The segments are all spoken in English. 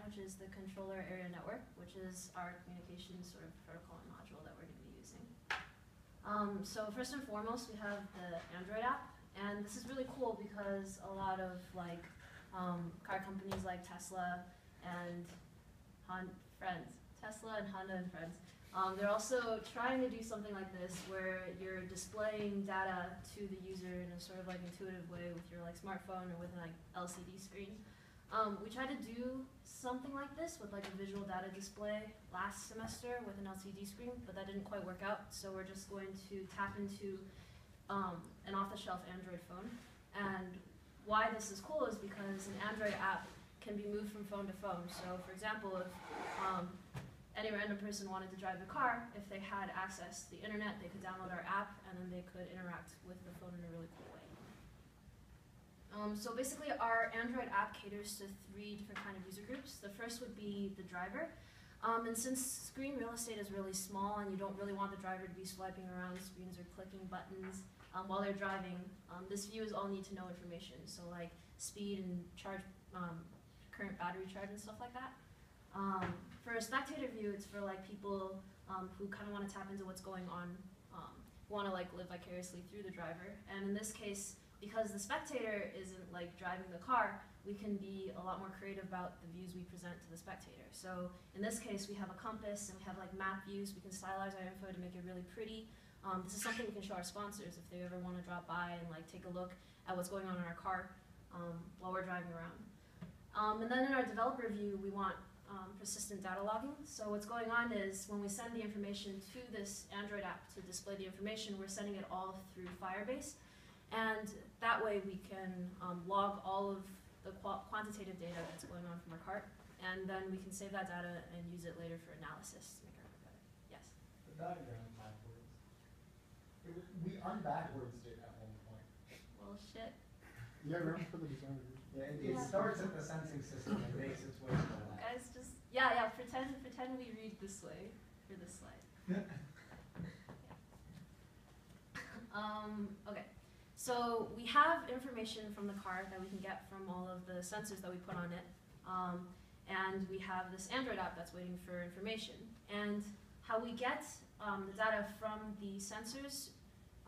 which is the controller area network, which is our communication sort of protocol and module that we're going to be using. So first and foremost, we have the Android app, and this is really cool because a lot of like car companies like Tesla and Tesla and Honda and friends, they're also trying to do something like this where you're displaying data to the user in a sort of like intuitive way with your like smartphone or with an like LCD screen. We tried to do something like this with like a visual data display last semester with an LCD screen, but that didn't quite work out. So we're just going to tap into an off-the-shelf Android phone. And why this is cool is because an Android app can be moved from phone to phone. So for example, if any random person wanted to drive a car, if they had access to the internet, they could download our app and then they could interact with the phone in a really cool way. So basically our Android app caters to 3 different kind of user groups. The first would be the driver. And since screen real estate is really small and you don't really want the driver to be swiping around screens or clicking buttons while they're driving, this view is all need to know information. So like speed and charge, current battery charge and stuff like that. For a spectator view, it's for like people who kind of want to tap into what's going on, who want to like live vicariously through the driver. And in this case, because the spectator isn't like driving the car, we can be a lot more creative about the views we present to the spectator. So in this case, we have a compass and we have like map views. We can stylize our info to make it really pretty. This is something we can show our sponsors if they ever want to drop by and like take a look at what's going on in our car while we're driving around. And then in our developer view, we want persistent data logging. So what's going on is when we send the information to this Android app to display the information, we're sending it all through Firebase. And that way we can log all of the quantitative data that's going on from our cart, and then we can save that data and use it later for analysis to make our cart better. Yes? The diagram backwards. We unbackwards it at one point. Well, shit. Yeah, remember for the design review. Yeah, it starts at the sensing system and makes its way to the left. Guys, just, yeah, pretend we read this way for this slide. Yeah. Okay. So we have information from the car that we can get from all of the sensors that we put on it. And we have this Android app that's waiting for information. And how we get the data from the sensors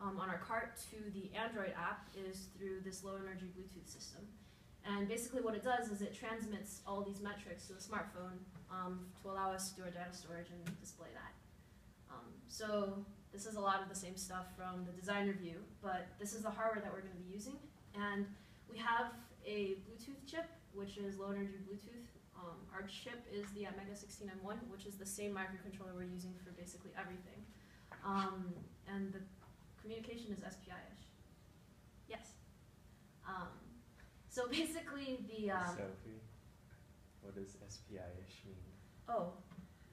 on our cart to the Android app is through this low energy Bluetooth system. And basically what it does is it transmits all these metrics to the smartphone to allow us to do our data storage and display that. So this is a lot of the same stuff from the designer view, but this is the hardware that we're going to be using. And we have a Bluetooth chip, which is low energy Bluetooth. Our chip is the Mega 16M1, which is the same microcontroller we're using for basically everything. And the communication is SPI-ish. Yes. So basically the... Sophie, what does SPI-ish mean? Oh,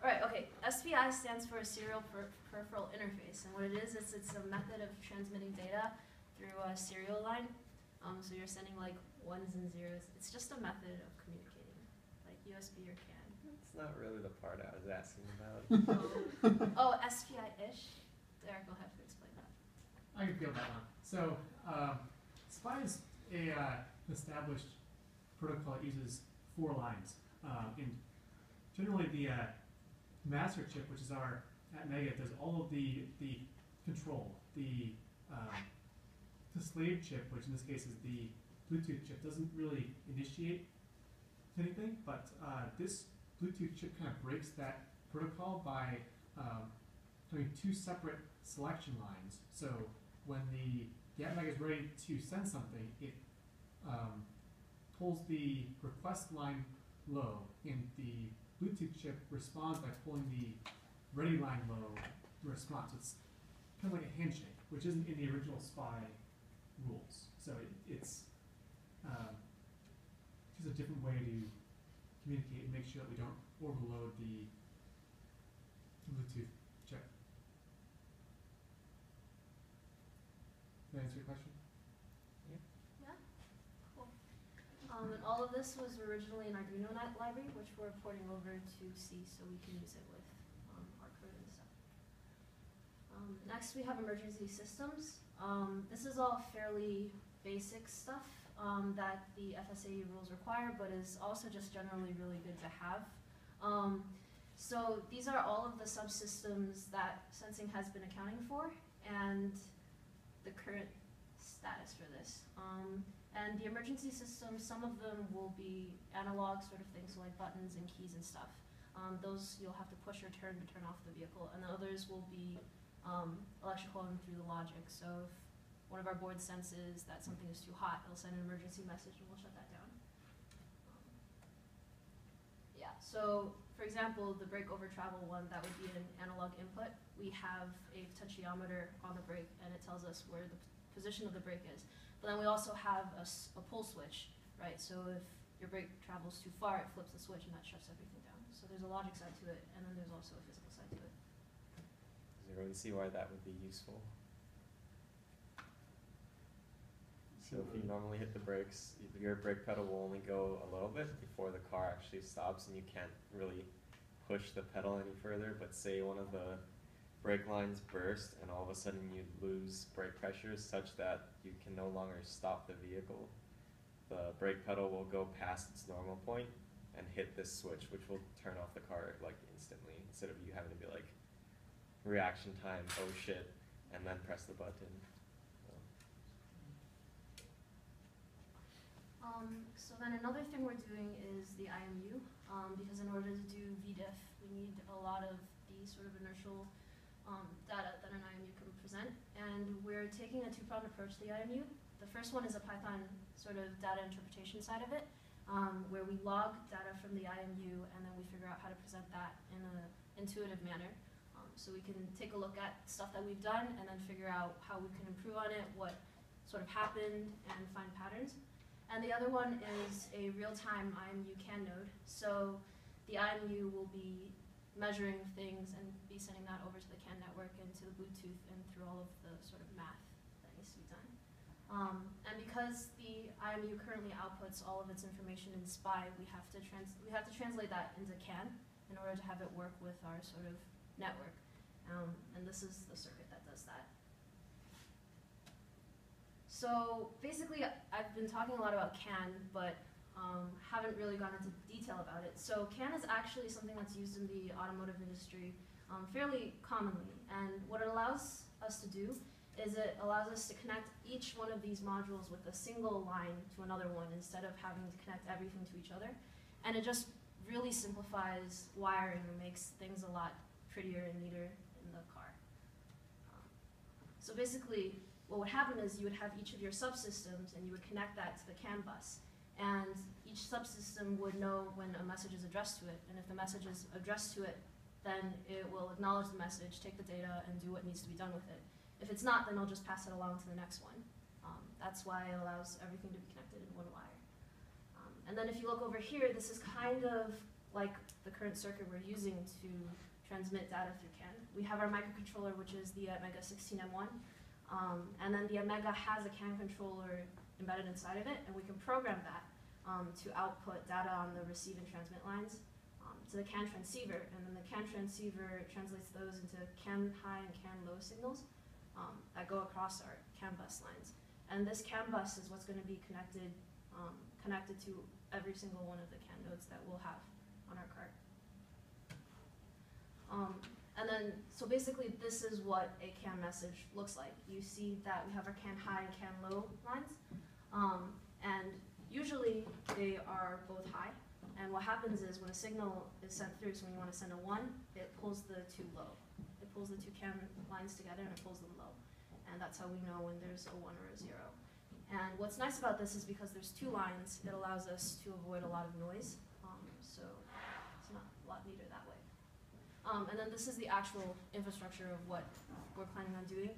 right, okay. SPI stands for Serial Peripheral Interface, and what it is it's a method of transmitting data through a serial line. So you're sending like ones and zeros. It's just a method of communicating, like USB or CAN. That's not really the part I was asking about. Oh, SPI-ish? Derek will have to explain that. I can feel that one. So SPI is a established protocol that uses 4 lines. And generally the master chip, which is our at Mega, does all of the control. The slave chip, which in this case is the Bluetooth chip, doesn't really initiate anything, but this Bluetooth chip kind of breaks that protocol by having 2 separate selection lines. So when the app Mega is ready to send something, it pulls the request line low, and the Bluetooth chip responds by pulling the ready line low response. It's kind of like a handshake, which isn't in the original SPI rules. So it's just a different way to communicate and make sure that we don't overload the Bluetooth chip. Did I answer your question? Yeah? Cool. And all of this was originally an Arduino library, which we're porting over to C so we can use it with our code and stuff. Next we have emergency systems. This is all fairly basic stuff. that the FSAE rules require, but is also just generally really good to have. So these are all of the subsystems that sensing has been accounting for, and the current status for this. And the emergency systems, some of them will be analog sort of things, so like buttons and keys and stuff. Those you'll have to push or turn to turn off the vehicle, and the others will be electrical and through the logic. So if one of our boards senses that something is too hot, it'll send an emergency message and we'll shut that down. Yeah, so for example, the brake over travel one, that would be an analog input. We have a potentiometer on the brake and it tells us where the position of the brake is. But then we also have a pull switch, right? So if your brake travels too far, it flips the switch and that shuts everything down. So there's a logic side to it, and then there's also a physical side to it. Does everyone see why that would be useful? So if you normally hit the brakes, your brake pedal will only go a little bit before the car actually stops, and you can't really push the pedal any further. But say one of the brake lines burst and all of a sudden you lose brake pressure such that you can no longer stop the vehicle, the brake pedal will go past its normal point and hit this switch, which will turn off the car like instantly, instead of you having to be like reaction time, oh shit, and then press the button. So then another thing we're doing is the IMU, because in order to do VDIF, we need a lot of the sort of inertial data that an IMU can present, and we're taking a two-pronged approach to the IMU. The first one is a Python sort of data interpretation side of it, where we log data from the IMU and then we figure out how to present that in an intuitive manner. So we can take a look at stuff that we've done and then figure out how we can improve on it, what sort of happened, and find patterns. And the other one is a real-time IMU CAN node. So the IMU will be measuring things and be sending that over to the CAN network and to the Bluetooth and through all of the sort of math that needs to be done. And because the IMU currently outputs all of its information in SPI, we have to translate that into CAN in order to have it work with our sort of network. And this is the circuit that does that. So basically, I've been talking a lot about CAN, but haven't really gone into detail about it. So CAN is actually something that's used in the automotive industry fairly commonly. And what it allows us to do is it allows us to connect each one of these modules with a single line to another one instead of having to connect everything to each other. And it just really simplifies wiring and makes things a lot prettier and neater in the car. So basically, what would happen is you would have each of your subsystems and you would connect that to the CAN bus. And each subsystem would know when a message is addressed to it. And if the message is addressed to it, then it will acknowledge the message, take the data, and do what needs to be done with it. If it's not, then it'll just pass it along to the next one. That's why it allows everything to be connected in one wire. And then if you look over here, this is kind of like the current circuit we're using to transmit data through CAN. We have our microcontroller, which is the Mega 16M1. And then the Omega has a CAN controller embedded inside of it, and we can program that to output data on the receive and transmit lines to the CAN transceiver, and then the CAN transceiver translates those into CAN high and CAN low signals that go across our CAN bus lines. And this CAN bus is what's going to be connected to every single one of the CAN nodes that we'll have on our cart. And then, so basically this is what a CAN message looks like. You see that we have our CAN high and CAN low lines. And usually they are both high. And what happens is when a signal is sent through, so when you want to send a 1, it pulls the 2 low. It pulls the 2 CAN lines together and it pulls them low. And that's how we know when there's a 1 or a 0. And what's nice about this is because there's 2 lines, it allows us to avoid a lot of noise. So it's not a lot neater that way. And then this is the actual infrastructure of what we're planning on doing.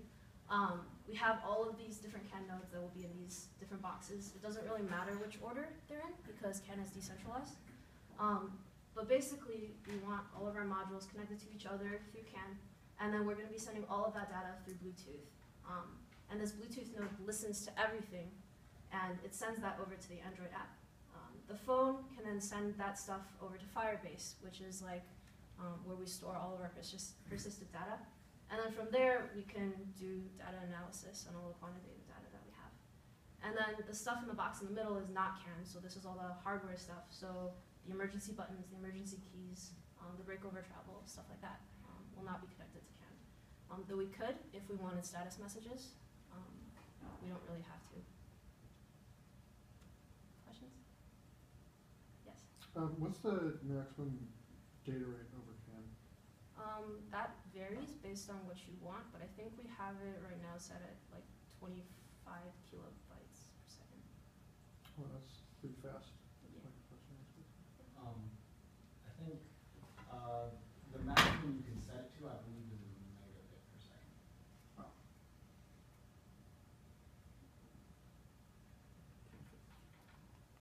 We have all of these different CAN nodes that will be in these different boxes. It doesn't really matter which order they're in because CAN is decentralized. But basically, we want all of our modules connected to each other through CAN, and then we're going to be sending all of that data through Bluetooth. And this Bluetooth node listens to everything, and it sends that over to the Android app. The phone can then send that stuff over to Firebase, which is like where we store all of our persistent data. And then from there, we can do data analysis on all the quantitative data that we have. And then the stuff in the box in the middle is not CAN, so this is all the hardware stuff. So the emergency buttons, the emergency keys, the brake over travel, stuff like that will not be connected to CAN. Though we could if we wanted status messages. We don't really have to. Questions? Yes. What's the maximum data rate over CAN? That varies based on what you want, but I think we have it right now set at like 25 kilobytes per second. Well, that's pretty fast. That's Yeah. my question. I think, the maximum you can set it to, I believe,